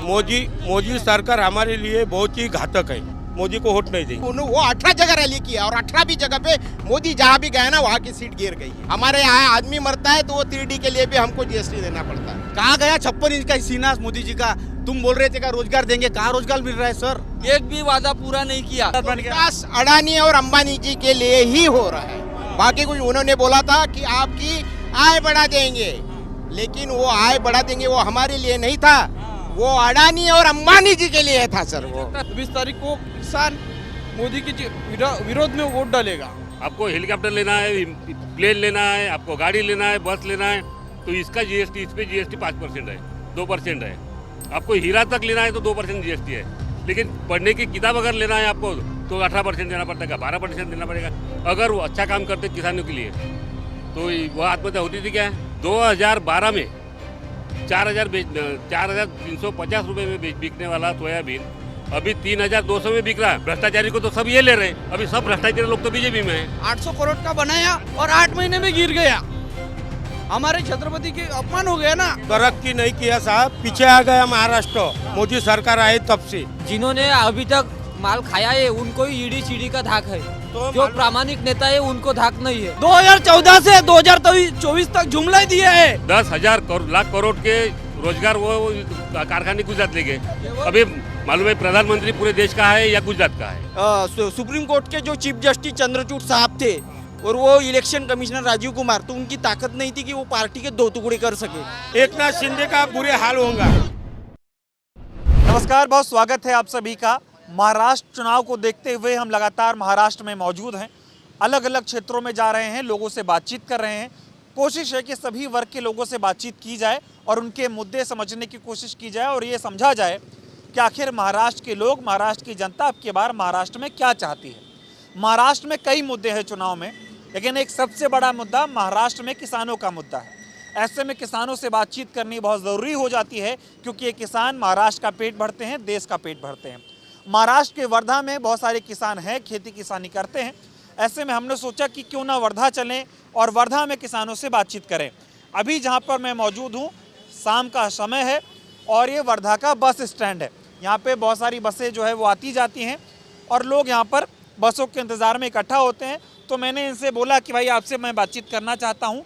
मोदी मोदी सरकार हमारे लिए बहुत ही घातक है। मोदी को वोट नहीं देंगे। वो 18 जगह रैली किया और 18 भी जगह पे मोदी जहाँ भी गया ना वहाँ की सीट गिर गई। हमारे यहाँ आदमी मरता है तो वो 3D के लिए भी हमको जीएसटी देना पड़ता है। कहाँ गया 56 इंच का सीना मोदी जी का? तुम बोल रहे थे का रोजगार देंगे, कहाँ रोजगार मिल रहा है सर? एक भी वादा पूरा नहीं किया। विकास अडानी और अंबानी जी के लिए ही हो रहा है। बाकी कुछ उन्होंने बोला था कि आपकी आय बढ़ा देंगे, लेकिन वो आय बढ़ा देंगे वो हमारे लिए नहीं था, वो अडानी और अंबानी जी के लिए था सर। वो 20 तारीख को किसान मोदी के विरोध में वोट डालेगा। आपको हेलीकॉप्टर लेना है, प्लेन लेना है, आपको गाड़ी लेना है, बस लेना है, तो इसका जीएसटी, इस पे जीएसटी 5% है, 2% है। आपको हीरा तक लेना है तो 2% जीएसटी है, लेकिन पढ़ने की किताब अगर लेना है आपको तो 18% देना पड़ेगा, 12% देना पड़ेगा। अगर वो अच्छा काम करते किसानों के लिए तो वह आत्महत्या होती थी क्या? 2012 में 4,350 रुपये में बिकने वाला सोयाबीन अभी 3,200 में बिक रहा है। भ्रष्टाचारी को तो सब ये ले रहे हैं। अभी सब भ्रष्टाचारी लोग तो बीजेपी में हैं। 800 करोड़ का बनाया और 8 महीने में गिर गया। हमारे छत्रपति के अपमान हो गया ना। तरक्की नहीं किया साहब, पीछे आ गया महाराष्ट्र। मोदी सरकार आए तब से जिन्होंने अभी तक माल खाया है उनको ही ईडी सीडी का धाक है, तो जो प्रामाणिक नेता है उनको धाक नहीं है। 2014 से 2024 तक जुमला दिया है। 10,000 लाख करोड़ के रोजगार वो कारखाने गुजरात ले गए। अभी मालूम है प्रधानमंत्री पूरे देश का है या गुजरात का है? सुप्रीम कोर्ट के जो चीफ जस्टिस चंद्रचूड़ साहब थे और वो इलेक्शन कमिश्नर राजीव कुमार, तो उनकी ताकत नहीं थी कि वो पार्टी के 2 टुकड़े कर सके। एकनाथ शिंदे का बुरे हाल होगा। नमस्कार, बहुत स्वागत है आप सभी का। महाराष्ट्र चुनाव को देखते हुए हम लगातार महाराष्ट्र में मौजूद हैं, अलग अलग क्षेत्रों में जा रहे हैं, लोगों से बातचीत कर रहे हैं। कोशिश है कि सभी वर्ग के लोगों से बातचीत की जाए और उनके मुद्दे समझने की कोशिश की जाए और ये समझा जाए कि आखिर महाराष्ट्र के लोग, महाराष्ट्र की जनता अब की बार महाराष्ट्र में क्या चाहती है। महाराष्ट्र में कई मुद्दे हैं चुनाव में, लेकिन एक सबसे बड़ा मुद्दा महाराष्ट्र में किसानों का मुद्दा है। ऐसे में किसानों से बातचीत करनी बहुत ज़रूरी हो जाती है, क्योंकि ये किसान महाराष्ट्र का पेट भरते हैं, देश का पेट भरते हैं। महाराष्ट्र के वर्धा में बहुत सारे किसान हैं, खेती किसानी करते हैं। ऐसे में हमने सोचा कि क्यों ना वर्धा चलें और वर्धा में किसानों से बातचीत करें। अभी जहाँ पर मैं मौजूद हूँ, शाम का समय है और ये वर्धा का बस स्टैंड है। यहाँ पे बहुत सारी बसें जो है वो आती जाती हैं और लोग यहाँ पर बसों के इंतज़ार में इकट्ठा होते हैं। तो मैंने इनसे बोला कि भाई आपसे मैं बातचीत करना चाहता हूँ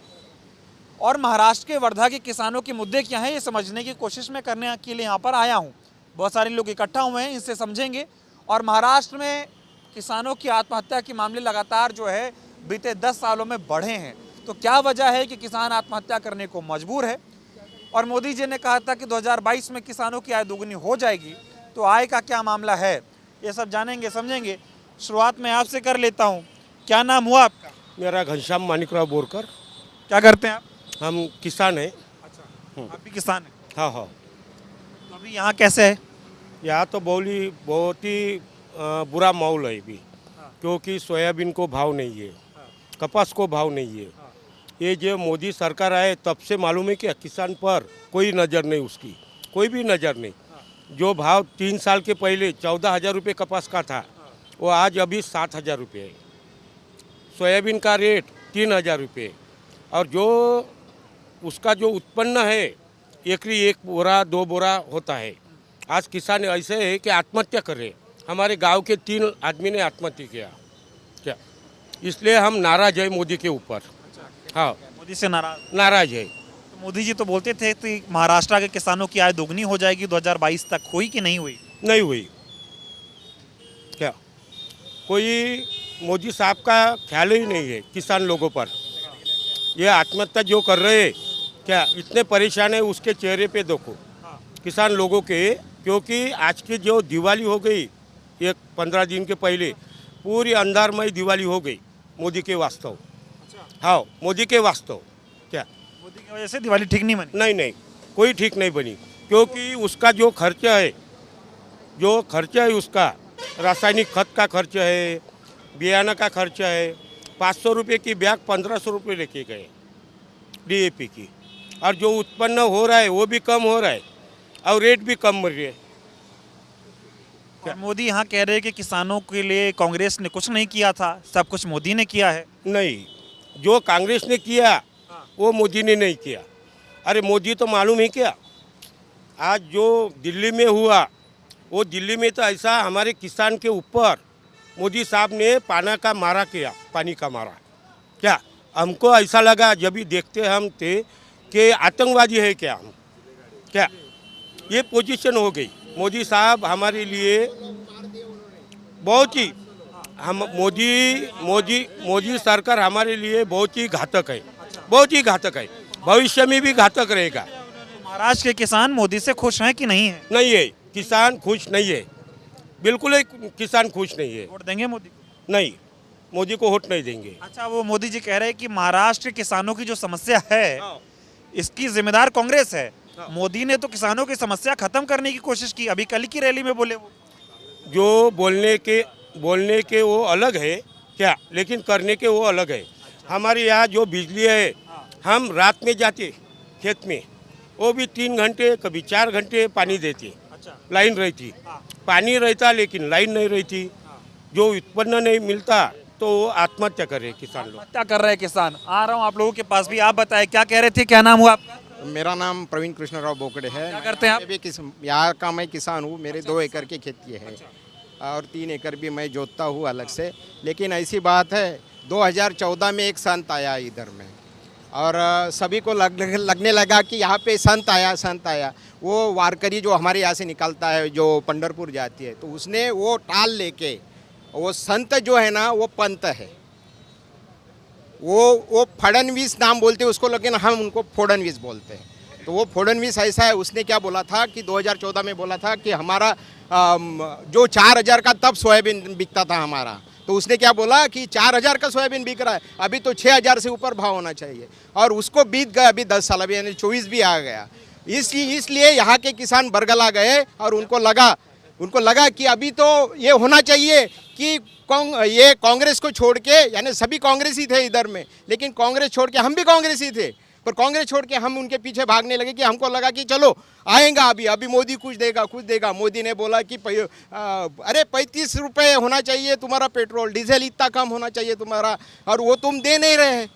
और महाराष्ट्र के वर्धा के किसानों के मुद्दे क्या हैं ये समझने की कोशिश मैं करने के लिए यहाँ पर आया हूँ। बहुत सारे लोग इकट्ठा हुए हैं, इनसे समझेंगे। और महाराष्ट्र में किसानों की आत्महत्या के मामले लगातार जो है बीते 10 सालों में बढ़े हैं। तो क्या वजह है कि किसान आत्महत्या करने को मजबूर है? और मोदी जी ने कहा था कि 2022 में किसानों की आय दोगुनी हो जाएगी, तो आय का क्या मामला है, ये सब जानेंगे समझेंगे। शुरुआत में आपसे कर लेता हूँ, क्या नाम हुआ आपका? मेरा घनश्याम मानिकराव बोरकर। क्या करते हैं आप? हम किसान हैं। अच्छा, आप भी किसान हैं? हाँ हाँ। तो अभी यहाँ कैसे है? यहाँ तो बहुत ही बुरा माहौल है अभी, क्योंकि सोयाबीन को भाव नहीं है, कपास को भाव नहीं है। ये जो मोदी सरकार आए तब से मालूम है कि किसान पर कोई नज़र नहीं, उसकी कोई भी नज़र नहीं। जो भाव 3 साल के पहले 14,000 रुपये कपास का था, वो आज अभी 7,000 रुपये है। सोयाबीन का रेट 3,000 रुपये, और जो उसका जो उत्पन्न है एकरी 1 बोरा 2 बोरा होता है। आज किसान ऐसे है कि आत्महत्या कर रहे। हमारे गांव के 3 आदमी ने आत्महत्या किया क्या, इसलिए हम नाराज है मोदी के ऊपर। हाँ, मोदी से नाराज है। तो मोदी जी तो बोलते थे कि महाराष्ट्र के किसानों की आय दोगुनी हो जाएगी 2022 तक, हुई कि नहीं हुई? नहीं हुई क्या? कोई मोदी साहब का ख्याल ही नहीं है किसान लोगों पर। ये आत्महत्या जो कर रहे हैं क्या, इतने परेशान है उसके चेहरे पे देखो किसान लोगों के। क्योंकि आज की जो दिवाली हो गई, एक 15 दिन के पहले पूरी अंधारमय दिवाली हो गई मोदी के वास्तव। हाँ, मोदी के वास्तव। क्या मोदी की वजह से दिवाली ठीक नहीं बनी? नहीं नहीं, कोई ठीक नहीं बनी, क्योंकि उसका जो खर्चा है उसका रासायनिक खत का खर्च है, बियाना का खर्चा है। 500 रुपये की बैग 1,500 रुपये लेके गए DAP की, और जो उत्पन्न हो रहा है वो भी कम हो रहा है और रेट भी कम मिल रही है। और मोदी यहाँ कह रहे हैं कि किसानों के लिए कांग्रेस ने कुछ नहीं किया था, सब कुछ मोदी ने किया है। नहीं, जो कांग्रेस ने किया वो मोदी ने नहीं किया। अरे मोदी तो मालूम है क्या, आज जो दिल्ली में हुआ, वो दिल्ली में तो ऐसा हमारे किसान के ऊपर मोदी साहब ने पानी का मारा क्या। हमको ऐसा लगा जब भी देखते हम थे कि आतंकवादी है क्या हम, क्या ये पोजीशन हो गई। मोदी साहब हमारे लिए बहुत ही मोदी सरकार हमारे लिए बहुत ही घातक है, बहुत ही घातक है, भविष्य में भी घातक रहेगा। महाराष्ट्र के किसान मोदी से खुश हैं कि नहीं है? नहीं है, किसान खुश नहीं है, बिल्कुल ही किसान खुश नहीं है। वोट देंगे मोदी को? नहीं, मोदी को वोट नहीं देंगे। अच्छा, वो मोदी जी कह रहे हैं कि महाराष्ट्र के किसानों की जो समस्या है इसकी जिम्मेदार कांग्रेस है। मोदी ने तो किसानों की समस्या खत्म करने की कोशिश की, अभी कल की रैली में बोले वो। जो बोलने के वो अलग है क्या, लेकिन करने के वो अलग है। हमारे यहाँ जो बिजली है, हम रात में जाते खेत में, वो भी 3 घंटे कभी 4 घंटे पानी देते। लाइन रहती, पानी रहता लेकिन लाइन नहीं रहती, जो उत्पन्न नहीं मिलता तो आत्महत्या कर रहे किसान लोग। क्या कर रहे हैं किसान? आ रहा हूँ आप लोगों के पास भी, आप बताएं क्या कह रहे थे, क्या नाम हुआ आपका? मेरा नाम प्रवीण कृष्णराव बोकड़े है। क्या करते हैं आप? मैं भी यहाँ का मैं किसान हूँ। मेरे 2 एकड़ की खेती है और 3 एकड़ भी मैं जोतता हूँ अलग से। लेकिन ऐसी बात है, 2014 में एक संत आया इधर में और सभी को लगने लगा कि यहाँ पे संत आया। वो वारकरी जो हमारे यहाँ से निकलता है, जो पंढरपुर जाती है, तो उसने वो टाल लेके, वो संत जो है ना वो पंत है, वो फडणवीस नाम बोलते हैं उसको, लेकिन हम उनको फोडणवीस बोलते हैं। तो वो फोडणवीस ऐसा है, उसने क्या बोला था कि 2014 में बोला था कि हमारा जो 4000 का तब सोयाबीन बिकता था हमारा, तो उसने क्या बोला कि 4000 का सोयाबीन बिक रहा है, अभी तो 6000 से ऊपर भाव होना चाहिए। और उसको बीत गया अभी 10 साल, अभी यानी 24 भी आ गया। इसलिए यहाँ के किसान बरगला गए और उनको लगा कि अभी तो ये होना चाहिए कि ये कांग्रेस को छोड़ के, यानी सभी कांग्रेसी थे इधर में, लेकिन कांग्रेस छोड़ के हम भी कांग्रेसी थे, पर कांग्रेस छोड़ के हम उनके पीछे भागने लगे कि हमको लगा कि चलो आएगा अभी मोदी कुछ देगा। मोदी ने बोला कि अरे 35 रुपये होना चाहिए तुम्हारा पेट्रोल, डीजल इतना कम होना चाहिए तुम्हारा, और वो तुम दे नहीं रहे।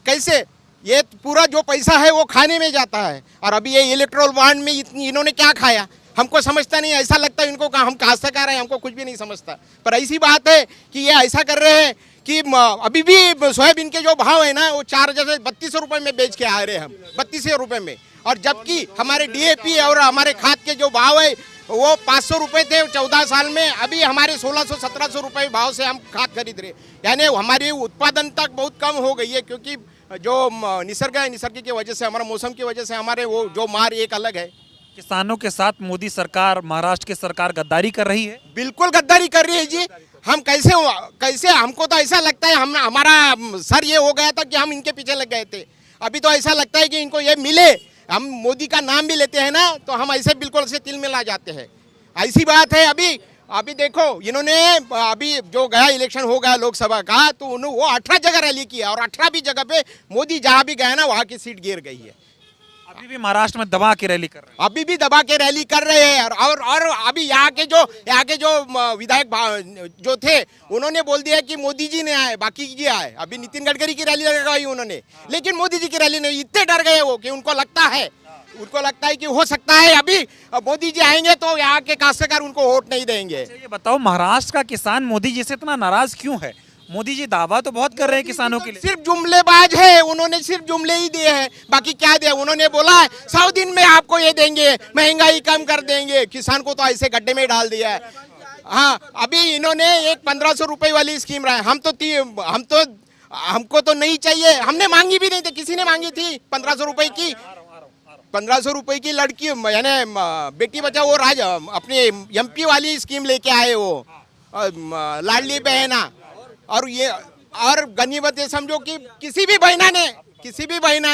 कैसे? ये पूरा जो पैसा है वो खाने में जाता है। और अभी ये इलेक्ट्रोल बॉन्ड में इन्होंने क्या खाया हमको समझता नहीं। ऐसा लगता है इनको हम काश्तकार हैं, हमको कुछ भी नहीं समझता। पर ऐसी बात है कि ये ऐसा कर रहे हैं कि अभी भी सोयाबीन के जो भाव है ना वो 4200 रुपये में बेच के आ रहे हैं हम, 3200 रुपये में। और जबकि हमारे DAP और हमारे खाद के जो भाव है वो 500 रुपये थे 14 साल में, अभी हमारे 1600-1700 रुपये भाव से हम खाद खरीद रहे। यानी हमारी उत्पादन तक बहुत कम हो गई है, क्योंकि जो निसर्ग है, निसर्ग की वजह से, हमारा मौसम की वजह से हमारे वो जो मार एक अलग है। किसानों के साथ मोदी सरकार, महाराष्ट्र की सरकार गद्दारी कर रही है। बिल्कुल गद्दारी कर रही है जी। हम कैसे हमको तो ऐसा लगता है हमारा सर ये हो गया था कि हम इनके पीछे लग गए थे। अभी तो ऐसा लगता है कि इनको ये मिले, हम मोदी का नाम भी लेते हैं ना तो हम ऐसे बिल्कुल से तिल मिला जाते हैं। ऐसी बात है। अभी देखो इन्होंने अभी जो गया इलेक्शन हो गया लोकसभा का, तो उन्होंने वो 18 जगह रैली किया और 18 भी जगह पे मोदी जहाँ भी गया ना वहाँ की सीट गिर गई है। अभी भी महाराष्ट्र में दबा के रैली कर रहे हैं। अभी भी दबा के रैली कर रहे हैं। और अभी यहाँ के जो विधायक जो थे उन्होंने बोल दिया कि मोदी जी ने आए, बाकी जी आए। अभी नितिन गडकरी की रैली लगाई उन्होंने, लेकिन मोदी जी की रैली नहीं। इतने डर गए वो कि उनको लगता है कि हो सकता है अभी मोदी जी आएंगे तो यहाँ के काश्तकार उनको वोट नहीं देंगे। ये बताओ, महाराष्ट्र का किसान मोदी जी से इतना नाराज क्यों है? मोदी जी दावा तो बहुत कर रहे हैं किसानों के लिए। सिर्फ जुमलेबाज है, उन्होंने सिर्फ जुमले ही दिए हैं, बाकी क्या दिया? उन्होंने बोला है 100 दिन में आपको ये देंगे, महंगाई कम कर देंगे। किसान को तो ऐसे गड्ढे में डाल दिया है। हाँ, अभी इन्होंने एक 1500 रुपये वाली स्कीम रहा है। हमको तो नहीं चाहिए, हमने मांगी भी नहीं थी, किसी ने मांगी थी 1500 रुपये की। 1500 रुपये की लड़की यानी बेटी बचाओ वो अपने MP वाली स्कीम लेके आए वो, लाडली बहना। और गनीमत ये समझो कि किसी भी बहना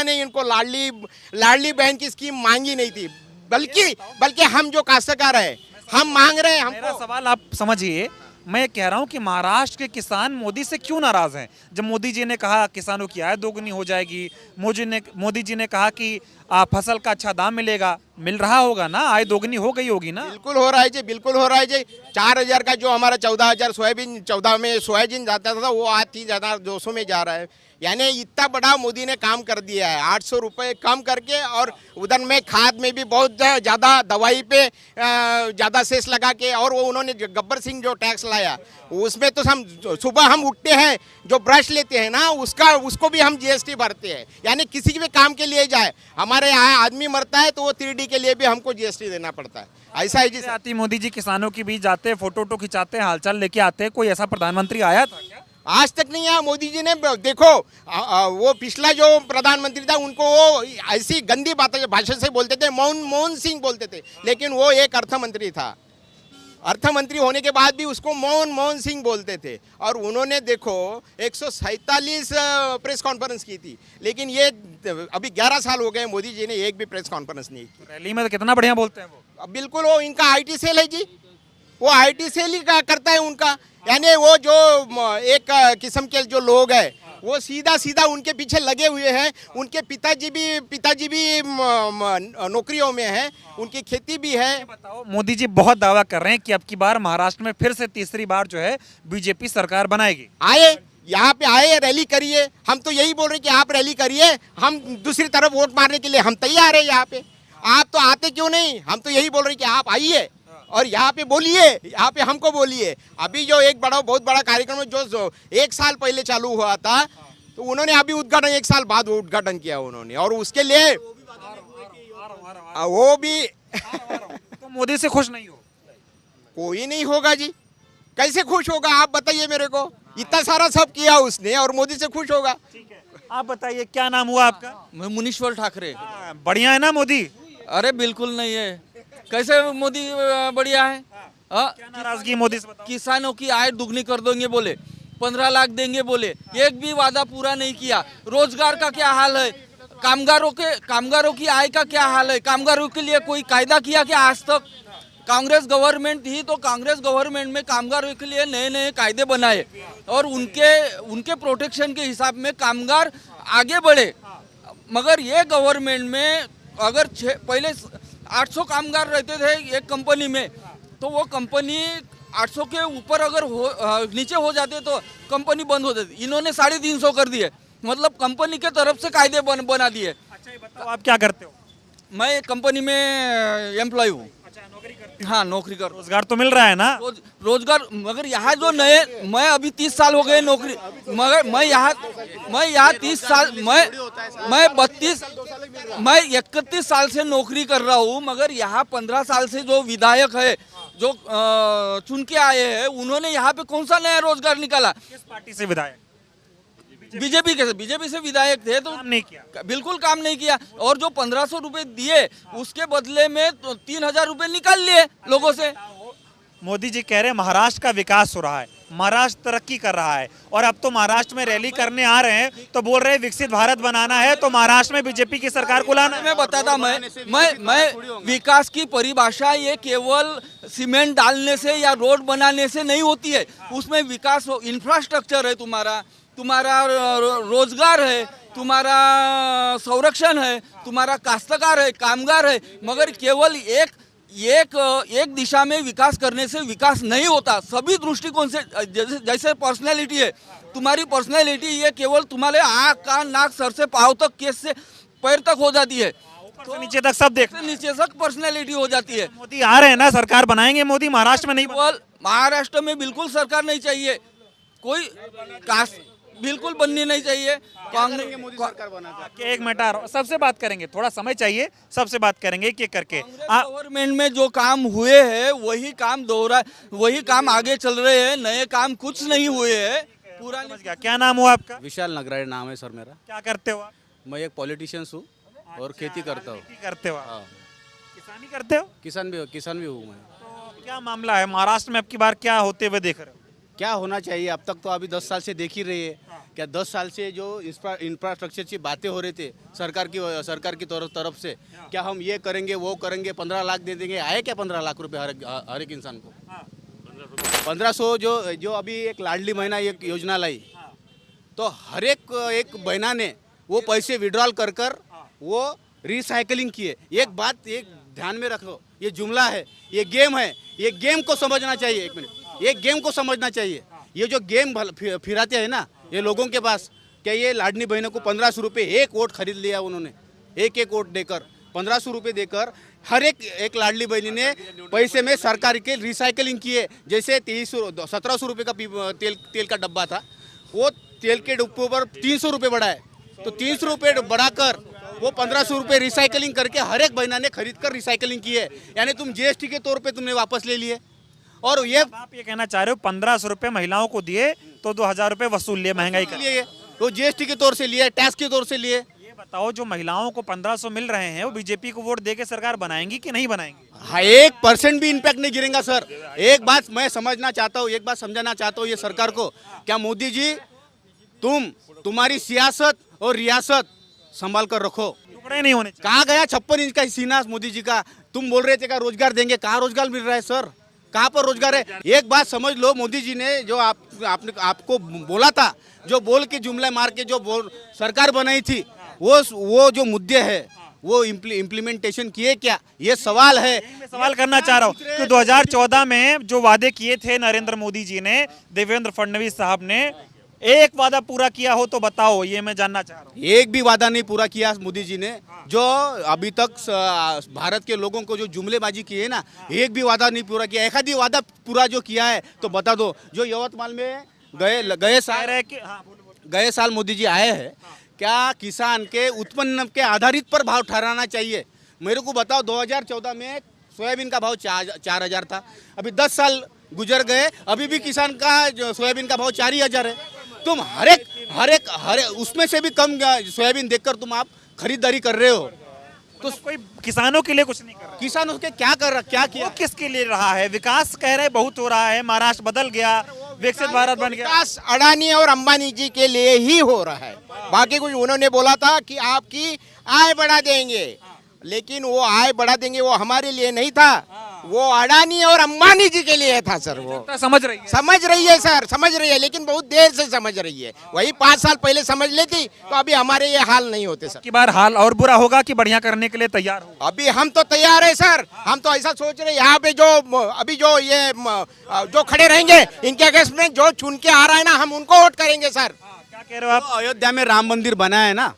ने इनको लाडली बहन की स्कीम मांगी नहीं थी, बल्कि हम जो काश्तकार है हम मांग रहे हैं। मेरा सवाल आप समझिए, मैं कह रहा हूं कि महाराष्ट्र के किसान मोदी से क्यों नाराज हैं? जब मोदी जी ने कहा किसानों की आय दोगुनी हो जाएगी, मोदी जी ने कहा कि फसल का अच्छा दाम मिलेगा, मिल रहा होगा ना, आय दोगुनी हो गई होगी ना। बिल्कुल हो रहा है जी, बिल्कुल हो रहा है जी। 4,000 का जो हमारा 14,000 सोयाबीन 14 में सोयाबीन जाता था वो आज 30,200 में जा रहा है। यानी इतना बड़ा मोदी ने काम कर दिया है, 800 रुपये कम करके। और उधर में खाद में भी बहुत ज़्यादा, दवाई पे ज़्यादा सेस लगा के। और वो उन्होंने गब्बर सिंह जो टैक्स लाया उसमें तो हम सुबह हम उठते हैं जो ब्रश लेते हैं ना उसको भी हम जीएसटी भरते हैं। यानी किसी भी काम के लिए जाए, हमारे यहाँ आदमी मरता है तो वो 3D के लिए भी हमको जीएसटी देना पड़ता है। ऐसा है जी। आती मोदी जी किसानों के बीच जाते हैं, फोटो खिंचाते हैं, हालचाल लेके आते हैं, कोई ऐसा प्रधानमंत्री आया था क्या? आज तक नहीं आया। मोदी जी ने देखो वो पिछला जो प्रधानमंत्री था उनको वो ऐसी गंदी बातें भाषा से बोलते थे, मोहन सिंह बोलते थे, लेकिन वो एक अर्थ मंत्री था। अर्थ मंत्री होने के बाद भी उसको मोहन सिंह बोलते थे। और उन्होंने देखो 147 प्रेस कॉन्फ्रेंस की थी, लेकिन ये अभी 11 साल हो गए मोदी जी ने एक भी प्रेस कॉन्फ्रेंस नहीं की। रैली में तो कितना बढ़िया बोलते हैं वो। बिल्कुल, वो इनका आईटी सेल है जी, वो आईटी सेल ही करता है उनका। यानी वो जो एक किस्म के जो लोग हैं वो सीधा उनके पीछे लगे हुए हैं। उनके पिताजी भी नौकरियों में हैं, उनकी खेती भी है। बताओ, मोदी जी बहुत दावा कर रहे हैं कि अब की बार महाराष्ट्र में फिर से तीसरी बार जो है बीजेपी सरकार बनाएगी। आए यहाँ पे, आए रैली करिए। हम तो यही बोल रहे हैं कि आप रैली करिए, हम दूसरी तरफ वोट मारने के लिए हम तैयार है। यहाँ पे आप तो आते क्यों नहीं? हम तो यही बोल रहे हैं कि आप आइए और यहाँ पे बोलिए, यहाँ पे हमको बोलिए। अभी जो एक बहुत बड़ा कार्यक्रम जो 1 साल पहले चालू हुआ था, तो उन्होंने अभी उद्घाटन 1 साल बाद उद्घाटन किया उन्होंने। और उसके लिए वो भी तो मोदी से खुश नहीं हो? कोई नहीं होगा जी। कैसे खुश होगा आप बताइए मेरे को? इतना सारा सब किया उसने और मोदी से खुश होगा? आप बताइए, क्या नाम हुआ आपका? मैं मुनीश्वर ठाकरे। बढ़िया है ना मोदी? अरे बिल्कुल नहीं है। कैसे मोदी बढ़िया है? क्या नाराजगी मोदी से बताओ? किसानों की आय दुगनी कर देंगे बोले, 15 लाख देंगे बोले, एक भी वादा पूरा नहीं किया। रोजगार का क्या हाल है? कामगारों की आय का क्या हाल है? कामगारों के लिए कोई कायदा किया क्या आज तक? कांग्रेस गवर्नमेंट थी तो कांग्रेस गवर्नमेंट में कामगारों के लिए नए कायदे बनाए और उनके प्रोटेक्शन के हिसाब में कामगार आगे बढ़े। मगर ये गवर्नमेंट में अगर पहले 800 कामगार रहते थे एक कंपनी में, तो वो कंपनी 800 के ऊपर अगर नीचे हो जाते तो कंपनी बंद हो जाती। इन्होंने 350 कर दिए, मतलब कंपनी के तरफ से कायदे बना दिए। अच्छा, ये बताओ आप क्या करते हो? मैं कंपनी में एम्प्लॉय हूँ। हाँ, नौकरी कर। रोजगार तो मिल रहा है ना? रोजगार, मगर यहाँ जो नए, मैं अभी 30 साल हो गए नौकरी, मगर मैं यहाँ 30 साल, मैं 31 साल से नौकरी कर रहा हूँ। मगर यहाँ 15 साल से जो विधायक है जो चुन के आए हैं, उन्होंने यहाँ पे कौन सा नया रोजगार निकाला? किस पार्टी से विधायक? बीजेपी से विधायक थे तो काम नहीं किया, बिल्कुल काम नहीं किया। और जो 1500 रुपए दिए उसके बदले में तो 3000 रुपए निकाल लिए लोगों से। मोदी जी कह रहे हैं महाराष्ट्र का विकास हो रहा है, महाराष्ट्र तरक्की कर रहा है, और अब तो महाराष्ट्र में रैली करने आ रहे हैं तो बोल रहे हैं विकसित भारत बनाना है तो महाराष्ट्र में बीजेपी की सरकार को लाना है। मैं बताता, मैं विकास की परिभाषा ये केवल सीमेंट डालने से या रोड बनाने से नहीं होती है। उसमें विकास इंफ्रास्ट्रक्चर है, तुम्हारा रोजगार है, तुम्हारा संरक्षण है, तुम्हारा काश्तकार है, कामगार है। मगर केवल एक दिशा में विकास करने से विकास नहीं होता। सभी दृष्टिकोण से, जैसे पर्सनैलिटी है, तुम्हारी पर्सनैलिटी ये केवल तुम्हारे आँख कान नाक सर से पाँव तक, केस से पैर तक हो जाती है, तो नीचे तक सब देख, नीचे तक पर्सनैलिटी हो जाती है। मोदी आ रहे हैं ना, सरकार बनाएंगे मोदी, महाराष्ट्र में नहीं। केवल महाराष्ट्र में बिल्कुल सरकार नहीं चाहिए, कोई कास्ट बिल्कुल बननी नहीं चाहिए। कांग्रेस एक मिनट आ रहा हूं, सबसे बात करेंगे, थोड़ा समय चाहिए, सबसे बात करेंगे एक एक करके। गवर्नमेंट में जो काम हुए हैं वही काम आगे चल रहे हैं, नए काम कुछ नहीं हुए हैं। पूरा समझ गया। क्या नाम हुआ आपका? विशाल नगराड़े नाम है सर मेरा। क्या करते हो आप? मैं एक पॉलिटिशियंस हूँ और खेती करता हूँ। खेती करते हो आप? हाँ, किसानी करते हो? किसान भी हूँ मैं। तो क्या मामला है महाराष्ट्र में अब की बार, क्या होते हुए देख रहे हो? क्या होना चाहिए? अब तक तो अभी 10 साल से देख ही रहे हैं। क्या 10 साल से जो इंफ्रास्ट्रक्चर की बातें हो रहे थे सरकार की तरफ से, क्या हम ये करेंगे वो करेंगे, 15 लाख दे देंगे, आए क्या 15 लाख रुपए हर एक इंसान को? 1500 जो अभी एक लाडली महीना एक योजना लाई, तो हर एक बहना ने वो पैसे विड्रॉल कर वो रिसाइकलिंग किए। एक ध्यान में रखो, ये जुमला है, ये गेम है, ये गेम को समझना चाहिए। एक मिनट, ये गेम को समझना चाहिए। ये जो गेम फिराते हैं ना ये लोगों के पास, क्या ये लाडली बहनों को 1500 रुपये एक वोट खरीद लिया उन्होंने, एक वोट देकर 1500 रुपये देकर हर एक लाडली बहनी ने पैसे में सरकार के रिसाइकलिंग किए। जैसे 1700 रुपये का तेल का डब्बा था, वो तेल के डब्बे पर 300 रुपये बढ़ाए, तो 300 रुपये बढ़ाकर वो 1500 रुपये रिसाइकलिंग करके हर एक बहना ने खरीद कर रिसाइकलिंग की है। यानी तुम जीएसटी के तौर पे तुमने वापस ले लिए। और ये आप ये कहना चाह रहे हो 1500 रुपये महिलाओं को दिए तो 2000 रुपये वसूल लिए महंगाई का? लिए वो जीएसटी के तौर से लिए, टैक्स के तौर से लिए। ये बताओ, जो महिलाओं को 1500 मिल रहे हैं वो बीजेपी को वोट देके सरकार बनाएंगी कि नहीं बनाएंगी? हाँ, 1% भी इम्पैक्ट नहीं गिरेगा सर। एक बात मैं समझना चाहता हूँ, एक बात समझाना चाहता हूँ ये सरकार को, क्या मोदी जी तुम्हारी सियासत और रियासत संभाल कर रखो। टुकड़े नहीं होने चाहिए। कहाँ गया 56 इंच का सीना मोदी जी का? तुम बोल रहे थे क्या रोजगार देंगे, कहाँ रोजगार मिल रहा है सर? कहाँ पर रोजगार है? एक बात समझ लो, मोदी जी ने जो आपने आपको बोला था, जो बोल के जुमले मार के जो सरकार बनाई थी, वो जो मुद्दे है वो इम्प्लीमेंटेशन किए क्या, ये सवाल है। मैं सवाल करना चाह रहा हूँ कि 2014 में जो वादे किए थे नरेंद्र मोदी जी ने, देवेंद्र फडणवीस साहब ने, एक वादा पूरा किया हो तो बताओ, ये मैं जानना चाह रहा हूँ। एक भी वादा नहीं पूरा किया मोदी जी ने। जो अभी तक भारत के लोगों को जो जुमलेबाजी की है ना, एक भी वादा नहीं पूरा किया। एक आधी वादा पूरा जो किया है तो बता दो। जो यवतमाल में गए साल मोदी जी आए हैं, क्या किसान के उत्पन्न के आधारित पर भाव ठहराना चाहिए? मेरे को बताओ, 2014 में सोयाबीन का भाव 4000 था, अभी 10 साल गुजर गए, अभी भी किसान का जो सोयाबीन का भाव 4000 है। तुम हर एक उसमें से भी कम सोयाबीन देखकर तुम आप खरीदारी कर रहे हो, तो कोई किसानों के लिए कुछ नहीं कर रहा। किसानों के क्या कर रहा, क्या किया? वो किसके लिए रहा है? विकास कह रहे बहुत हो रहा है, महाराष्ट्र बदल गया, विकसित भारत बन गया। विकास अडानी और अंबानी जी के लिए ही हो रहा है। बाकी कुछ उन्होंने बोला था कि आपकी आय बढ़ा देंगे, लेकिन वो आय बढ़ा देंगे वो हमारे लिए नहीं था, वो अडानी और अंबानी जी के लिए था सर। वो समझ रही है? समझ रही है सर, समझ रही है, लेकिन बहुत देर से समझ रही है। वही 5 साल पहले समझ लेती तो अभी हमारे ये हाल नहीं होते सर। की बार हाल और बुरा होगा कि बढ़िया करने के लिए तैयार हो? अभी हम तो तैयार है सर। हम तो ऐसा सोच रहे, यहाँ पे जो अभी जो ये जो खड़े रहेंगे इनके अगेंस्ट में जो चुन के आ रहा है ना, हम उनको वोट करेंगे सर। क्या कह रहे हो आप? अयोध्या में राम मंदिर बना है ना,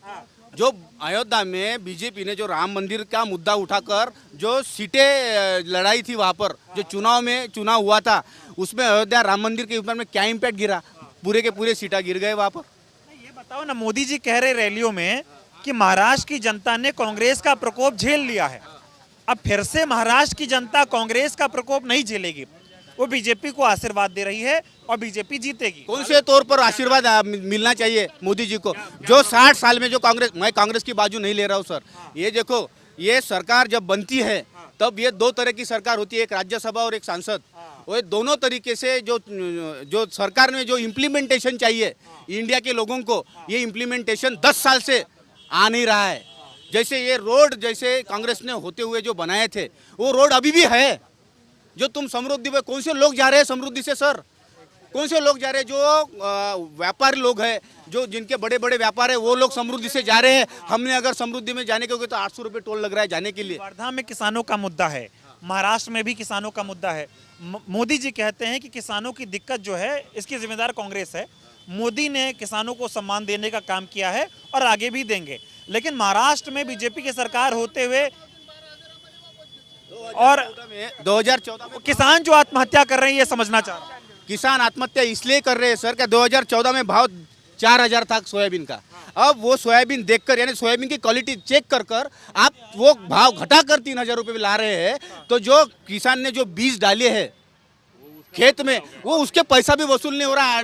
जो अयोध्या में बीजेपी ने जो राम मंदिर का मुद्दा उठाकर जो सीटें लड़ाई थी, वहाँ पर जो चुनाव हुआ था, उसमें अयोध्या राम मंदिर के ऊपर में क्या इम्पैक्ट गिरा? पूरे के पूरे सीटा गिर गए वहाँ पर। ये बताओ ना, मोदी जी कह रहे रैलियों में कि महाराष्ट्र की जनता ने कांग्रेस का प्रकोप झेल लिया है, अब फिर से महाराष्ट्र की जनता कांग्रेस का प्रकोप नहीं झेलेगी, वो बीजेपी को आशीर्वाद दे रही है और बीजेपी जीतेगी। कौन से तौर पर आशीर्वाद मिलना चाहिए मोदी जी को? जो 60 साल में जो मैं कांग्रेस की बाजू नहीं ले रहा हूँ सर। ये देखो, ये सरकार जब बनती है तब ये 2 तरह की सरकार होती है, एक राज्यसभा और एक सांसद। वो दोनों तरीके से जो सरकार में जो इम्प्लीमेंटेशन चाहिए इंडिया के लोगों को, ये इम्प्लीमेंटेशन 10 साल से आ नहीं रहा है। जैसे ये रोड जैसे कांग्रेस ने होते हुए जो बनाए थे, वो रोड अभी भी है। जो तुम समृद्धि पे, कौन से लोग जा रहे हैं समृद्धि से सर? कौन से लोग जा रहे हैं? जो व्यापारी लोग हैं, जो जिनके बड़े बड़े व्यापार है, वो लोग समृद्धि से जा रहे हैं। हमने अगर समृद्धि में जाने के होगे तो 800 रुपये टोल लग रहा है जाने के लिए। वर्धा में किसानों का मुद्दा है, महाराष्ट्र में भी किसानों का मुद्दा है। मोदी जी कहते हैं कि किसानों की दिक्कत जो है इसकी जिम्मेदार कांग्रेस है। मोदी ने किसानों को सम्मान देने का काम किया है और आगे भी देंगे, लेकिन महाराष्ट्र में बीजेपी की सरकार होते हुए और 2014 में किसान जो आत्महत्या कर रहे हैं, ये समझना चाह रहा हूं। किसान आत्महत्या इसलिए कर रहे हैं सर, क्या 2014 में भाव 4000 था सोयाबीन का। अब वो सोयाबीन देखकर, यानी सोयाबीन की क्वालिटी चेक कर आप वो भाव घटाकर 3000 रुपये ला रहे हैं, तो जो किसान ने जो बीज डाले हैं खेत में, वो उसके पैसा भी वसूल नहीं हो रहा है।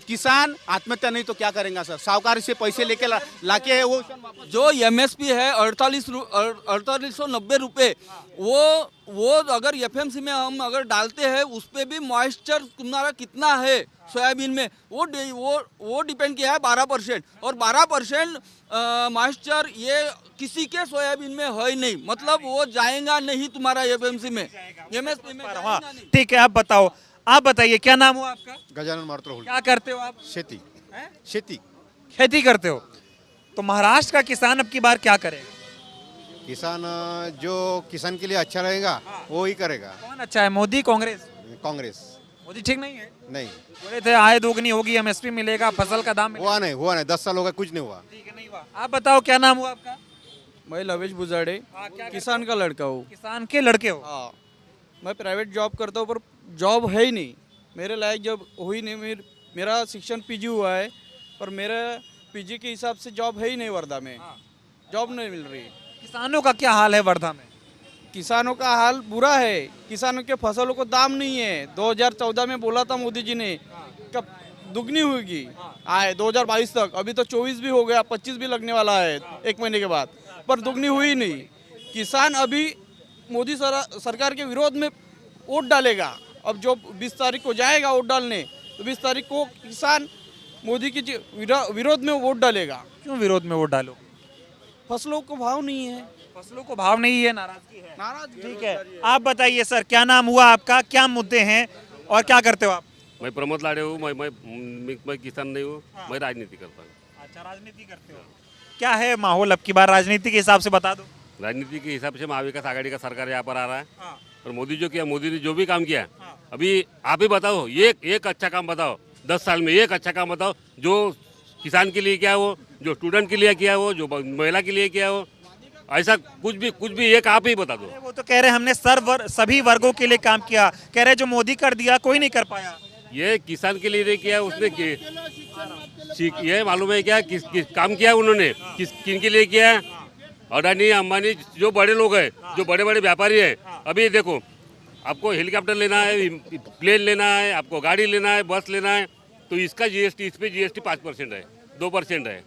किसान आत्महत्या नहीं तो क्या करेंगे सर? साहूकार से पैसे लेके लाके है वो जो एमएसपी है 4890 रुपये, वो अगर एफएमसी में हम अगर डालते हैं, उस पर भी मॉइस्चर तुम्हारा कितना है सोयाबीन में, वो डिपेंड किया है 12%, और 12% मॉइस्चर ये किसी के सोयाबीन में है ही नहीं, मतलब वो जाएगा नहीं तुम्हारा एफएमसी में, एमएसपी में जाएगा नहीं। ठीक है, आप बताइए क्या नाम हुआ आपका? गजानन मारुतराव। क्या करते हो आप? खेती खेती करते हो। तो महाराष्ट्र का किसान अब की बार क्या करेगा? किसान जो किसान के लिए अच्छा रहेगा वो ही करेगा। कौन अच्छा है, मोदी कांग्रेस? कांग्रेस मोदी ठीक नहीं है। नहीं, बोले थे आय दोगुनी होगी, एमएसपी मिलेगा, फसल का दाम मिलेगा। हुआ नहीं 10 साल हो गए कुछ नहीं हुआ। ठीक है, नहीं हुआ। आप बताओ क्या नाम हुआ आपका? मैं लवेश बुजाड़े, किसान का लड़का हूँ। किसान के लड़के हो? हाँ, मैं प्राइवेट जॉब करता हूँ पर जॉब है ही नहीं मेरे लायक, जब हुई नहीं। मेरा शिक्षण पीजी हुआ है पर मेरा पीजी के हिसाब से जॉब है ही नहीं वर्धा में, जॉब नहीं मिल रही। किसानों का क्या हाल है वर्धा में? किसानों का हाल बुरा है, किसानों के फसलों को दाम नहीं है। 2014 में बोला था मोदी जी ने कब दुगनी होगी आए 2022 तक, अभी तो 24 भी हो गया, 25 भी लगने वाला है 1 महीने के बाद, पर दुगनी हुई नहीं। किसान अभी मोदी सरकार के विरोध में वोट डालेगा। अब जो 20 तारीख को जाएगा वोट डालने, तो 20 तारीख को किसान मोदी के विरोध में वोट डालेगा। क्यों विरोध में वोट डालो? फसलों को भाव नहीं है, फसलों को भाव नहीं है, नाराजगी है। नाराज। ठीक है, आप बताइए सर, क्या नाम हुआ आपका, क्या मुद्दे हैं और क्या करते हो आप? मैं प्रमोद लाड़े हूँ। मैं किसान नहीं हूँ, मैं राजनीति करता हूँ। अच्छा, राजनीति करते हो। क्या है माहौल अब की बार राजनीति के हिसाब से बता दो। राजनीति के हिसाब से महाविकास आघाड़ी का सरकार यहाँ पर आ रहा है। और मोदी जो किया, मोदी ने जो भी काम किया, अभी आप ही बताओ, एक अच्छा काम बताओ 10 साल में, एक अच्छा काम बताओ जो किसान के लिए किया हो, जो स्टूडेंट के लिए किया हो, जो महिला के लिए किया हो, ऐसा कुछ भी एक आप ही बता दो। वो तो कह रहे हमने सभी वर्गों के लिए काम किया, कह रहे जो मोदी कर दिया कोई नहीं कर पाया। ये किसान के लिए नहीं किया उसने, ये मालूम है क्या किस काम किया उन्होंने, किन के लिए किया? अडानी अंबानी जो बड़े लोग हैं, जो बड़े बड़े व्यापारी हैं। अभी देखो, आपको हेलीकॉप्टर लेना है, प्लेन लेना है, आपको गाड़ी लेना है, बस लेना है, तो इसका जीएसटी, इस पे जीएसटी 5% है, 2% है।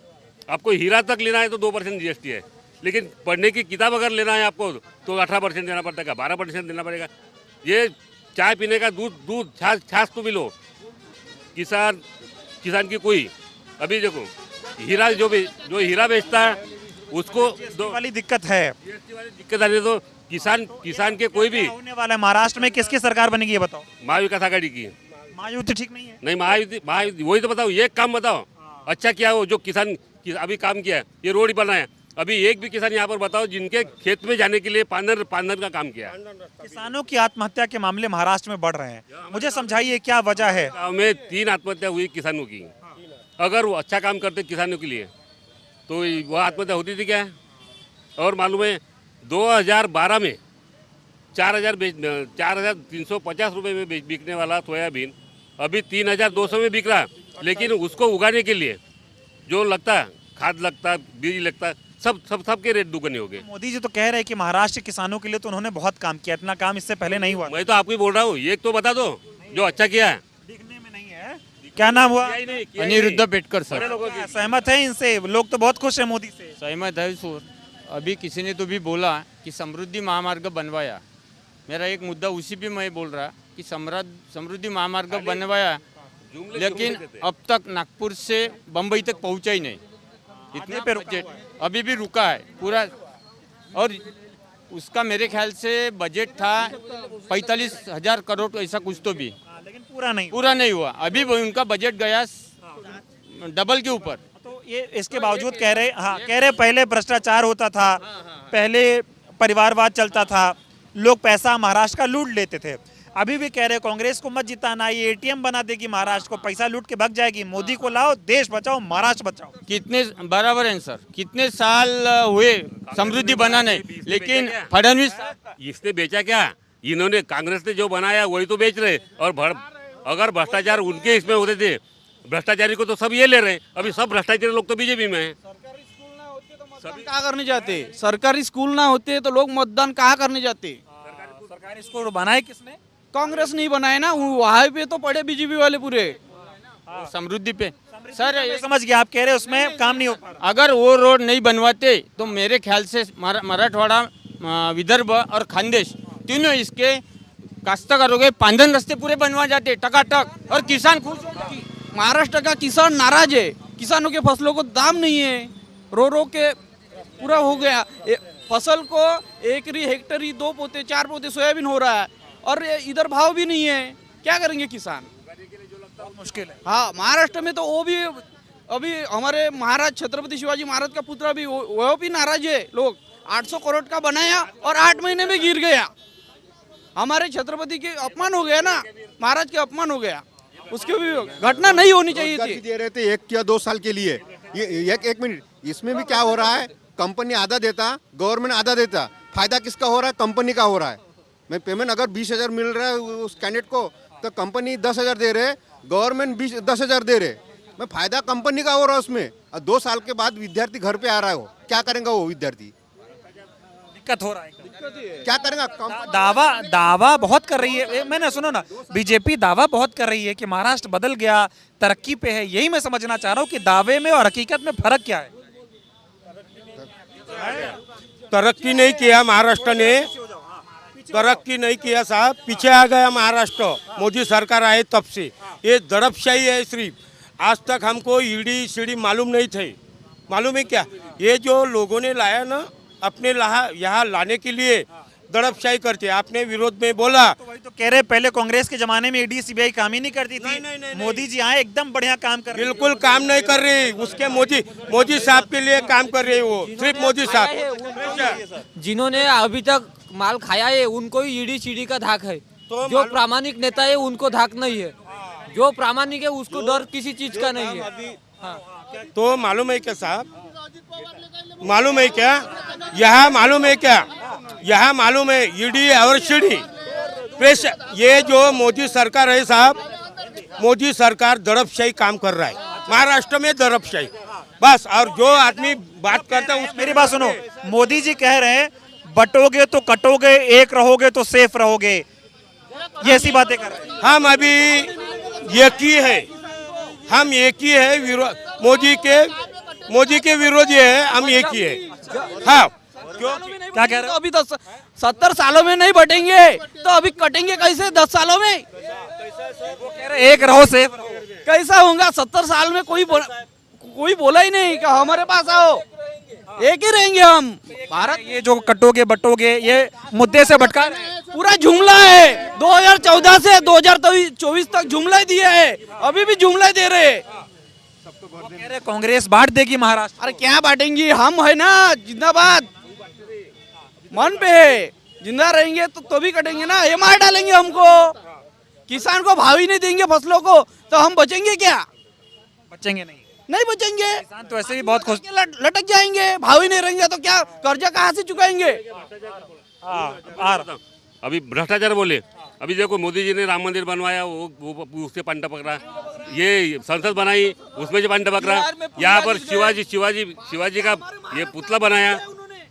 आपको हीरा तक लेना है तो 2% जीएसटी है। लेकिन पढ़ने की किताब अगर लेना है आपको तो 18% देना पड़ेगा, 12% देना पड़ेगा। ये चाय पीने का दूध छाछ तो भी लो, किसान की कोई। अभी देखो, हीरा जो हीरा बेचता है उसको वाली दिक्कत है, जीएसटी वाली दिक्कत आ रही है। तो किसान के कोई भी होने वाला है। महाराष्ट्र में किसकी सरकार बनेगी ये बताओ? महाविकास आघाड़ी की। महायुति ठीक नहीं है? नहीं, महायुति वही तो बताओ, एक काम बताओ अच्छा किया हो जो किसान अभी काम किया है। ये रोड बनाया, अभी एक भी किसान यहाँ पर बताओ जिनके खेत में जाने के लिए पानर का काम किया। किसानों की आत्महत्या के मामले महाराष्ट्र में बढ़ रहे हैं, मुझे समझाइए क्या वजह है? गाँव में 3 आत्महत्या हुई किसानों की। अगर वो अच्छा काम करते किसानों के लिए तो वह आत्महत्या होती थी क्या? और मालूम है 2012 में 4,350 रुपये में बिकने वाला सोयाबीन अभी 3,200 में बिक रहा। लेकिन उसको उगाने के लिए जो लगता, खाद लगता, बीज लगता, सबके रेट दुगने हो गए। मोदी जी तो कह रहे हैं कि महाराष्ट्र किसानों के लिए तो उन्होंने बहुत काम किया, इतना काम इससे पहले नहीं हुआ। मैं तो आपको बोल रहा हूँ, एक तो बता दो जो अच्छा किया है। दिखने में नहीं है। क्या नाम हुआ? अनिरुद्ध पेटकर सर। क्या सहमत है इनसे? लोग तो बहुत खुश है मोदी से। सहमत है सर। अभी किसी ने तो भी बोला कि समृद्धि महामार्ग बनवाया, मेरा एक मुद्दा उसी पे मैं बोल रहा कि समृद्धि महामार्ग बनवाया, लेकिन अब तक नागपुर से बम्बई तक पहुंचा ही नहीं। इतने पे बजट अभी भी रुका है पूरा। और उसका मेरे ख्याल से बजट था 45,000 करोड़ ऐसा कुछ तो भी, लेकिन पूरा नहीं हुआ। अभी उनका बजट गया डबल के ऊपर। तो ये इसके बावजूद कह रहे पहले भ्रष्टाचार होता था, पहले परिवारवाद चलता था, लोग पैसा महाराष्ट्र का लूट लेते थे। अभी भी कह रहे कांग्रेस को मत जिताना, ये एटीएम बना देगी महाराष्ट्र को, पैसा लूट के भग जाएगी। मोदी को लाओ, देश बचाओ, महाराष्ट्र बचाओ। कितने बराबर है सर, कितने साल हुए समृद्धि बना नहीं, लेकिन फडणवीस इसने बेचा क्या? इन्होंने कांग्रेस ने जो बनाया वही तो बेच रहे। और अगर भ्रष्टाचार उनके इसमें होते थे, भ्रष्टाचारी को तो सब ये ले रहे। अभी सब भ्रष्टाचारी लोग तो बीजेपी में है। कहाँ करने जाते? सरकारी स्कूल ना होते तो लोग मतदान कहाँ करने जाते? सरकारी स्कूल बनाए किसने? कांग्रेस नहीं बनाए ना, वहाँ पे तो पड़े बीजेपी वाले पूरे। समृद्धि पे सर समझ गया, आप कह रहे उसमें काम नहीं हो पा रहा। अगर वो रोड नहीं बनवाते तो मेरे ख्याल से मराठवाड़ा, विदर्भ और खानदेश तीनों इसके काश्तकारों के पांधन रास्ते पूरे बनवा जाते टकाटक, और किसान खुश होते। महाराष्ट्र का किसान नाराज है, किसानों के फसलों को दाम नहीं है, रो के पूरा हो गया। फसल को 1 हेक्टेयर 2 पोते 4 पोते सोयाबीन हो रहा है, और इधर भाव भी नहीं है। क्या करेंगे किसान? मुश्किल है। हाँ, महाराष्ट्र में तो वो भी अभी हमारे महाराज छत्रपति शिवाजी महाराज का पुत्र भी वो भी नाराज है। लोग 800 करोड़ का बनाया और 8 महीने में गिर गया। हमारे छत्रपति के अपमान हो गया ना, महाराज के अपमान हो गया। उसकी भी घटना नहीं होनी चाहिए रोजगार थी। भी दे रहे थे 1 या 2 साल के लिए। ये एक मिनट, इसमें भी क्या हो रहा है, कंपनी आधा देता, गवर्नमेंट आधा देता, फायदा किसका हो रहा है, कंपनी का हो रहा है। मैं पेमेंट अगर 20,000 मिल रहा है उस कैंडिडेट को, तो कंपनी 10,000 दे रहे, गवर्नमेंट 10,000 दे रहे, मैं फायदा कंपनी का हो रहा है उसमें। और 2 साल के बाद विद्यार्थी घर पे आ रहा है, वो क्या करेंगे, वो विद्यार्थी दिक्कत हो रहा है। क्या करेंगे। दावा बहुत कर रही है, मैंने सुनो ना, बीजेपी दावा बहुत कर रही है कि महाराष्ट्र बदल गया, तरक्की पे है। यही मैं समझना चाह रहा हूँ कि दावे में और हकीकत में फर्क क्या है। तरक्की नहीं किया महाराष्ट्र ने, तरक्की नहीं किया साहब, पीछे आ गया महाराष्ट्र। मोदी सरकार आए तब से ये दड़पशाही है सिर्फ। आज तक हमको ईडी सीडी मालूम नहीं थे। मालूम है क्या, ये जो लोगों ने लाया ना अपने यहाँ लाने के लिए दड़पशाही करते। आपने विरोध में बोला तो वही तो कह रहे, पहले कांग्रेस के जमाने में ईडी सीबीआई काम ही नहीं करती थी। नहीं। मोदी जी आए एकदम बढ़िया काम कर रहे हैं। बिल्कुल काम नहीं कर रही, उसके मोदी साहब के लिए काम कर रही है वो, सिर्फ मोदी साहब। जिन्होंने अभी तक माल खाया है उनको ही ईडी सीडी का धाक है। तो जो प्रामाणिक नेता है उनको धाक नहीं है। जो प्रामाणिक है उसको डर किसी चीज का नहीं है। तो मालूम है क्या साहब, मालूम है क्या, यहाँ मालूम है क्या, यहाँ मालूम है ईडी और सीडी प्रेस। ये जो मोदी सरकार है साहब, मोदी सरकार दड़पशाही काम कर रहा है महाराष्ट्र में, दड़पशाही बस। और जो आदमी बात करता है मेरी बात सुनो, मोदी जी कह रहे हैं बटोगे तो कटोगे, एक रहोगे तो सेफ रहोगे, ये ऐसी बातें कर रहे हैं। हम अभी एक ही है, हम एक ही है विरोध, मोदी के विरोधी है, हम एक ही है। हाँ, क्या कह रहे हो? अभी तो 70 सालों में नहीं बटेंगे तो अभी कटेंगे कैसे 10 सालों में? वो कह रहे एक रहो सेफ रहो। कैसा होगा 70 साल में? कोई बोला ही नहीं कि हमारे पास आओ, एक ही रहेंगे हम। भारत ये जो कटोगे बटोगे ये मुद्दे से भटका रहे हैं। पूरा जुमला है। 2014 से 2024 तक जुमला दिए है, अभी भी जुमला दे रहे हैं। कह रहे कांग्रेस बांट देगी महाराष्ट्र। अरे क्या बांटेंगी, हम है ना जिंदाबाद, मन पे है, जिंदा रहेंगे तो भी कटेंगे ना। ये मार डालेंगे हमको, किसान को भाव ही नहीं देंगे फसलों को, तो हम बचेंगे क्या? बचेंगे नहीं बचेंगे। किसान तो ऐसे भी बहुत खुश। लटक जाएंगे, भाव ही नहीं रहेंगे तो क्या कर्जा कहाँ से चुकाएंगे? अभी भ्रष्टाचार बोले, अभी देखो मोदी जी ने राम मंदिर बनवाया, वो उससे पंटा पकड़ा। ये संसद बनाई, उसमें जो पंटा पकड़ा। यहाँ पर शिवाजी का ये पुतला बनाया,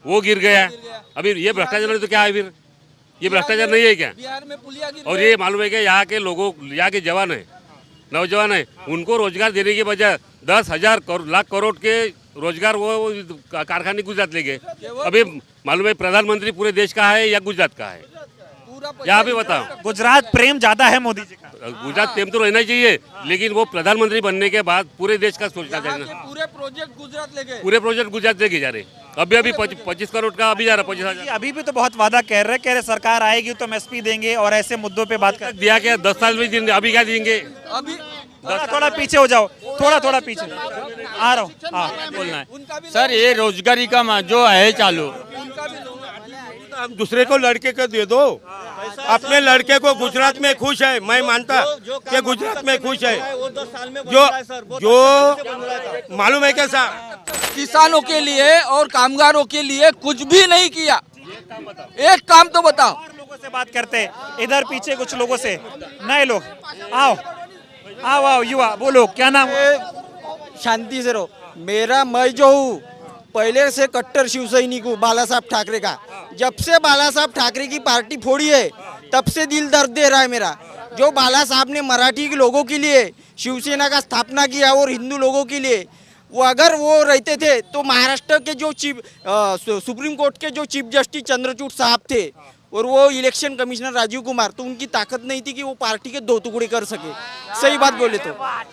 वो गिर गया। अभी ये भ्रष्टाचार तो क्या है फिर? ये भ्रष्टाचार नहीं है क्या? और ये मालूम है क्या, यहाँ के लोगों, यहाँ के जवान है, नौजवान है, उनको रोजगार देने के बजाय 10,000 लाख करोड़ के रोजगार वो कारखाने गुजरात ले गए। अभी मालूम है प्रधानमंत्री पूरे देश का है या गुजरात का है? यहाँ पे बताओ। गुजरात प्रेम ज्यादा है मोदी जी का। गुजरात प्रेम तो रहना चाहिए, लेकिन वो प्रधानमंत्री बनने के बाद पूरे देश का सोचना चाहिए। पूरे प्रोजेक्ट गुजरात लेके जा रहे। अभी 25 करोड़ का अभी जा रहा, 25,000। अभी भी तो बहुत वादा कह रहे सरकार आएगी तो एमएसपी देंगे और ऐसे मुद्दों पे बात कर दिया क्या 10 साल में देंगे, अभी क्या देंगे? अभी थोड़ा पीछे हो जाओ, थोड़ा पीछे आ रहा हूँ। हाँ बोलना है सर, ये रोजगारी का जो है चालू, हम दूसरे को लड़के को दे दो। अपने लड़के को गुजरात में खुश है, मैं मानता कि गुजरात में खुश है। जो मालूम है कैसा, किसानों के लिए और कामगारों के लिए कुछ भी नहीं किया। एक काम तो बताओ। लोगों से बात करते हैं, इधर पीछे कुछ लोगों से, नए लोग, आओ युवा, बोलो क्या नाम? शांति से रहो। मैं जो हूँ पहले से कट्टर शिव सैनिक हूँ बाला साहब ठाकरे का। जब से बाला साहब ठाकरे की पार्टी फोड़ी है तब से दिल दर्द दे रहा है मेरा। जो बाला साहब ने मराठी के लोगों के लिए शिवसेना का स्थापना किया और हिंदू लोगों के लिए, वो अगर वो रहते थे तो महाराष्ट्र के जो सुप्रीम कोर्ट के जो चीफ जस्टिस चंद्रचूड़ साहब थे और वो इलेक्शन कमिश्नर राजीव कुमार, तो उनकी ताकत नहीं थी कि वो पार्टी के 2 टुकड़े कर सके। सही बात बोले तो।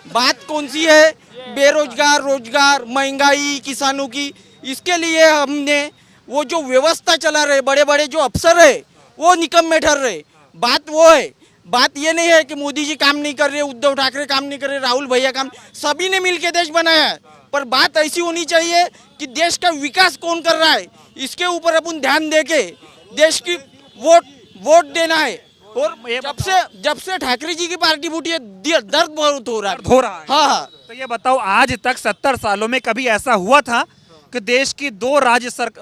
बात कौन सी है? बेरोजगार, रोजगार, महंगाई, किसानों की। इसके लिए हमने वो जो व्यवस्था चला रहे बड़े बड़े जो अफसर है वो निकम्मे ठहर रहे। बात वो है, बात ये नहीं है कि मोदी जी काम नहीं कर रहे, उद्धव ठाकरे काम नहीं कर रहे, राहुल भैया काम, सभी ने मिलकर देश बनाया है। पर बात ऐसी होनी चाहिए कि देश का विकास कौन कर रहा है इसके ऊपर अपन ध्यान देके देश की वोट देना है। और जब से ठाकरे जी की पार्टी फूटी है दर्द बहुत हो रहा है। हाँ। तो ये बताओ, आज तक 70 सालों में कभी ऐसा हुआ था कि देश की दो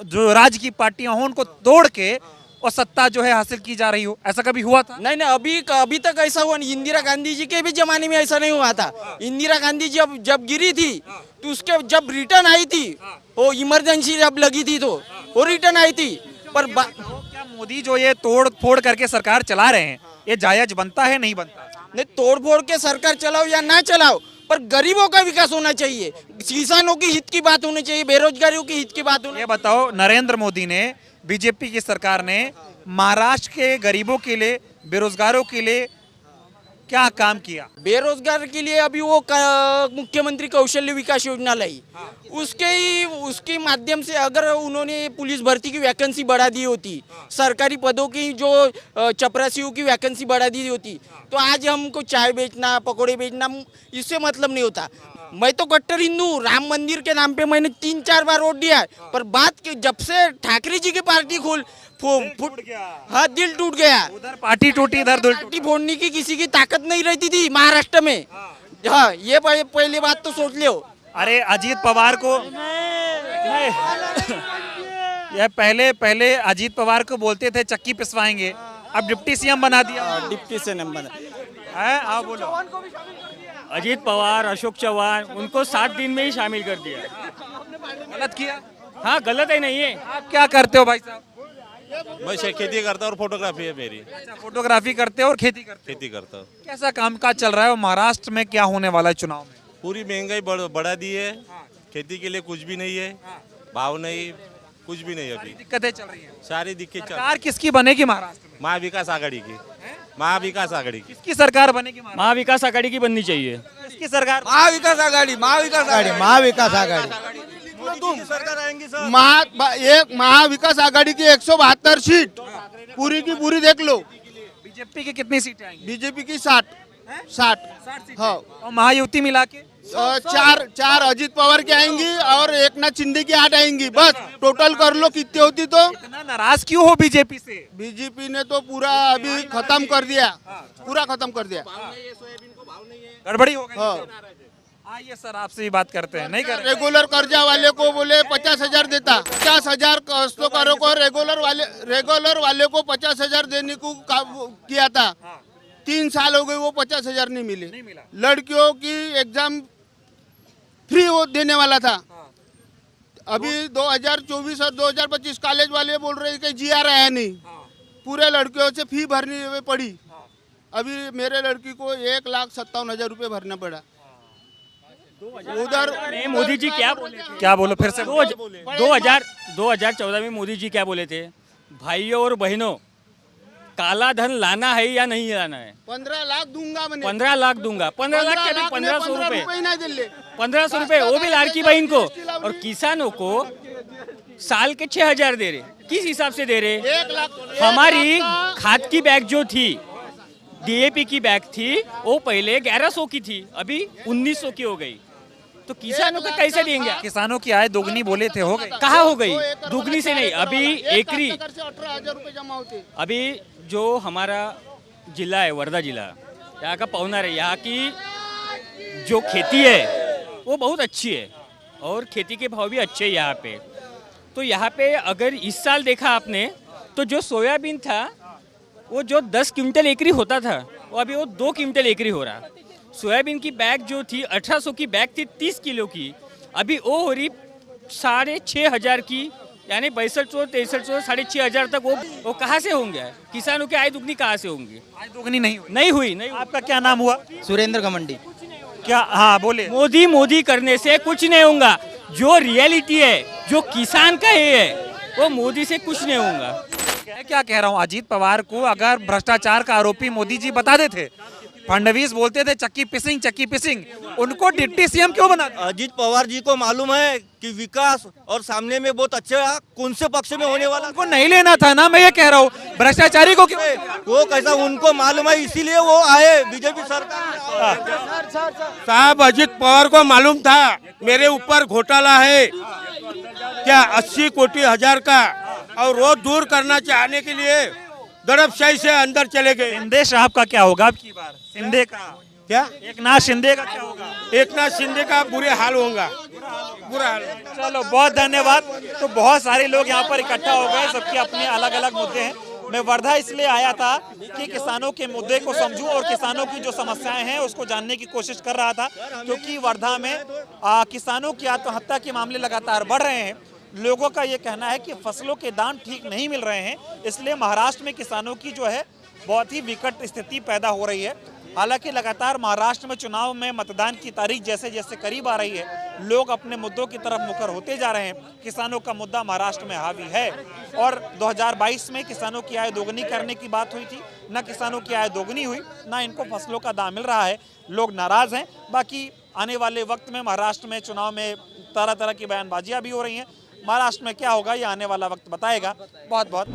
जो राज्य की पार्टियां हों उनको तोड़ के और सत्ता जो है हासिल की जा रही हो? ऐसा कभी हुआ था? नहीं, अभी तक ऐसा हुआ नहीं। इंदिरा गांधी जी के भी जमाने में ऐसा नहीं हुआ था। इंदिरा गांधी जी जब गिरी थी तो उसके जब रिटर्न आई थी, वो इमरजेंसी जब लगी थी तो वो रिटर्न आई थी। पर क्या मोदी जो ये तोड़ फोड़ करके सरकार चला रहे हैं, ये जायज बनता है, नहीं बनता? नहीं, तोड़ फोड़ के सरकार चलाओ या ना चलाओ, पर गरीबों का विकास होना चाहिए, किसानों की हित की बात होनी चाहिए, बेरोजगारियों की हित की बात होनी। ये बताओ, नरेंद्र मोदी ने, बीजेपी की सरकार ने महाराष्ट्र के गरीबों के लिए, बेरोजगारों के लिए क्या काम किया? बेरोजगार के लिए अभी वो मुख्यमंत्री कौशल्य विकास योजना लाई, उसके माध्यम से अगर उन्होंने पुलिस भर्ती की वैकेंसी बढ़ा दी होती, सरकारी पदों की जो चपरासियों की वैकेंसी बढ़ा दी होती, तो आज हमको चाय बेचना, पकौड़े बेचना, इससे मतलब नहीं होता। मैं तो कट्टर हिंदू, राम मंदिर के नाम पे मैंने 3-4 बार वोट दिया है, पर बात के जब से ठाकरे जी की पार्टी हाँ, दिल टूट गया। उधर पार्टी टूटी, इधर पार्टी फोड़ने की किसी की ताकत नहीं रहती थी महाराष्ट्र में। हाँ, ये पहली बात तो सोच लो। अरे अजीत पवार को ये पहले अजीत पवार को बोलते थे चक्की पिसवाएंगे, अब डिप्टी सीएम बना दिया। डिप्टी सीएम बना है, आप बोलो। अजीत पवार, अशोक चौहान, उनको 7 दिन में ही शामिल कर दिया। गलत किया? हाँ, गलत है नहीं है। आप क्या करते हो भाई साहब? मैं खेती करता हूँ और फोटोग्राफी है मेरी। अच्छा, फोटोग्राफी करते हो और खेती करता हूँ। कैसा कामकाज चल रहा है? और महाराष्ट्र में क्या होने वाला है चुनाव में? पूरी महंगाई बढ़ा दी है, खेती के लिए कुछ भी नहीं है, भाव नहीं, कुछ भी नहीं। अभी दिक्कतें चल रही हैं, सारी दिक्कत। सरकार किसकी बनेगी महाराष्ट्र में? महाविकास आघाड़ी की। महाविकास आघाड़ी की। किसकी सरकार बनेगी? महाविकास आघाड़ी की बननी चाहिए। किसकी सरकार? महाविकास आघाड़ी। महाविकास आघाड़ी की 172 सीट पूरी की पूरी देख लो। बीजेपी की कितनी सीटें आएंगी? बीजेपी की 60। हाँ, और महायुति मिला के चार अजीत पवार की आएंगी और एक नाथ शिंदे की 8 आएंगी। बस टोटल कर लो कितनी होती। तो इतना नाराज क्यों हो बीजेपी से? बीजेपी ने तो पूरा अभी खत्म कर दिया, पूरा खत्म कर दिया। गड़बड़ी हो गई। हाँ। आइए सर, आपसे भी बात करते हैं। नहीं कर रेगुलर कर्जा वाले को बोले 50,000 देता, 50,000 काश्तकारों को रेगुलर वाले को 50,000 देने को किया था। 3 साल हो गए, वो 50,000 नहीं मिले। लड़कियों की एग्जाम फ्री वो देने वाला था। अभी 2024 और 2025 कॉलेज वाले बोल रहे कि GR आया नहीं, पूरे लड़कियों से फी भरनी पड़ी। अभी मेरे लड़की को 1,57,000 रुपये भरना पड़ा। उधर मोदी जी क्या बोले थे? क्या बोलो फिर से? 2014 में मोदी जी क्या बोले थे? भाइयों और बहनों, काला धन लाना है या नहीं लाना है? 15 लाख दूंगा मैंने। 15 लाख दूंगा। 15 लाख के भी 1500 रुपए, नहीं दिले। 1500 रुपए, वो भी लाड़की बहन को। और किसानों को साल के 6,000 दे रहे। किस हिसाब से दे रहे? 1 लाख। हमारी खाद की बैग जो थी, DAP की बैग थी, वो पहले 1100 की थी, अभी 1900 की हो गई। तो किसानों को कैसे देंगे? किसानों की आय दोगुनी बोले थे, हो गई? कहाँ हो गई? दुगनी से नहीं, अभी एकरी 18,000 रुपये जमा होते। अभी जो हमारा जिला है, वर्धा जिला, यहाँ का पवनार है, यहाँ की जो खेती है वो बहुत अच्छी है और खेती के भाव भी अच्छे हैं यहाँ पे। तो यहाँ पे अगर इस साल देखा आपने तो जो सोयाबीन था वो जो 10 क्विंटल एकरी होता था, वो अभी वो 2 क्विंटल एकरी हो रहा। सोयाबीन की बैग जो थी 1800 की बैग थी 30 किलो की, अभी वो हो रही 6,500 की, यानी 6200, 6,500 तक। वो कहाँ से होंगे? किसानों की आय दुगनी कहाँ से होंगी? आय दोगुनी नहीं हुई। आपका क्या नाम हुआ? सुरेंद्र घमंडी। क्या? हाँ बोले। मोदी करने से कुछ नहीं होगा। जो रियलिटी है, जो किसान का है, वो मोदी से कुछ नहीं होगा। मैं क्या कह रहा हूँ, अजीत पवार को अगर भ्रष्टाचार का आरोपी मोदी जी बता देते फडणवीस बोलते थे चक्की पिसिंग, उनको डिप्टी सीएम क्यों बना दिया? अजीत पवार जी को मालूम है कि विकास और सामने में बहुत अच्छा कौन से पक्ष में होने वाला, उनको नहीं लेना था ना, मैं ये कह रहा हूँ, भ्रष्टाचारी को क्यों? वो कैसा उनको मालूम है, इसीलिए वो आए बीजेपी सरकार। साहब अजित पवार को मालूम था मेरे ऊपर घोटाला है क्या 80 कोटी हजार का, और वो दूर करना चाहने के लिए दड़पशाही से अंदर चले गए। शिंदे साहब का क्या होगा अब की बार? शिंदे का क्या? एकनाथ शिंदे का क्या होगा? एकनाथ शिंदे का बुरे हाल होगा, बुरा हाल। चलो बहुत धन्यवाद। तो बहुत सारे लोग यहाँ पर इकट्ठा हो गए, सबके अपने अलग अलग मुद्दे हैं। मैं वर्धा इसलिए आया था कि किसानों के मुद्दे को समझूं और किसानों की जो समस्याएं हैं उसको जानने की कोशिश कर रहा था, क्योंकि वर्धा में किसानों की आत्महत्या के मामले लगातार बढ़ रहे हैं। लोगों का ये कहना है कि फसलों के दाम ठीक नहीं मिल रहे हैं, इसलिए महाराष्ट्र में किसानों की जो है बहुत ही विकट स्थिति पैदा हो रही है। हालांकि लगातार महाराष्ट्र में चुनाव में मतदान की तारीख जैसे जैसे करीब आ रही है, लोग अपने मुद्दों की तरफ मुखर होते जा रहे हैं। किसानों का मुद्दा महाराष्ट्र में हावी है और 2022 में किसानों की आय दोगुनी करने की बात हुई थी, न किसानों की आय दोगुनी हुई, ना इनको फसलों का दाम मिल रहा है। लोग नाराज हैं। बाकी आने वाले वक्त में महाराष्ट्र में चुनाव में तरह तरह की बयानबाजियां भी हो रही हैं। महाराष्ट्र में क्या होगा ये आने वाला वक्त बताएगा। बहुत बहुत